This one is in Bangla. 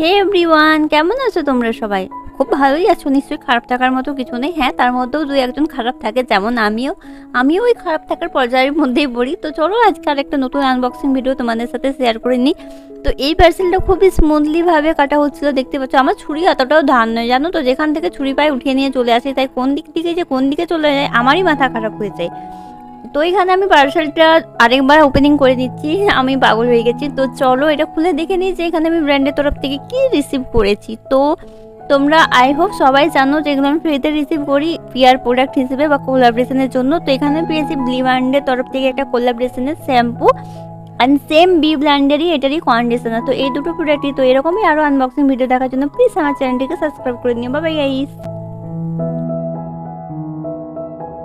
হে এভরিওয়ান, কেমন আছো তোমরা সবাই? খুব ভালোই আছো নিশ্চয়ই, খারাপ থাকার মতো কিছু নেই। হ্যাঁ, তার মধ্যেও দুই একজন খারাপ থাকে, যেমন আমিও ওই খারাপ থাকার পর্যায়ের মধ্যেই পড়ি। তো চলো আজকে আর একটা নতুন আনবক্সিং ভিডিও তোমাদের সাথে শেয়ার করে নিই। তো এই পার্সেলটা খুবই স্মুথলি ভাবে কাটা হচ্ছিল, দেখতে পাচ্ছ। আমার ছুরি অতটাও ধার নয়, জানো তো, যেখান থেকে ছুরি পায়ে উঠিয়ে নিয়ে চলে আসি, তাই কোন দিক থেকে যে কোন দিকে চলে যায় আমারই মাথা খারাপ হয়ে যায়। তো এখানে আমি পার্সেলটা আরেকবার ওপেনিং করে দিচ্ছি, আমি পাগল হয়ে গেছি। তো চলো এটা খুলে দেখে নিই যে এখানে আমি ব্র্যান্ডের তরফ থেকে কি রিসিভ করেছি। তো তোমরা আই হোপ সবাই জানো যেগুলো আমি ফ্রিতে রিসিভ করি পিয়ার প্রোডাক্ট হিসেবে বা কোলাবরেশনের জন্য। তো এখানে পেয়েছি ব্লি ব্র্যান্ডের তরফ থেকে একটা কোলাবরেশনের শ্যাম্পু অ্যান্ড সেম বি ব্র্যান্ডেরই এটারই কন্ডিশনার। তো এই দুটো প্রোডাক্টই। তো এরকমই আরও আনবক্সিং ভিডিও দেখার জন্য প্লিজ আমার চ্যানেলটিকে সাবস্ক্রাইব করে নিও। Bye guys.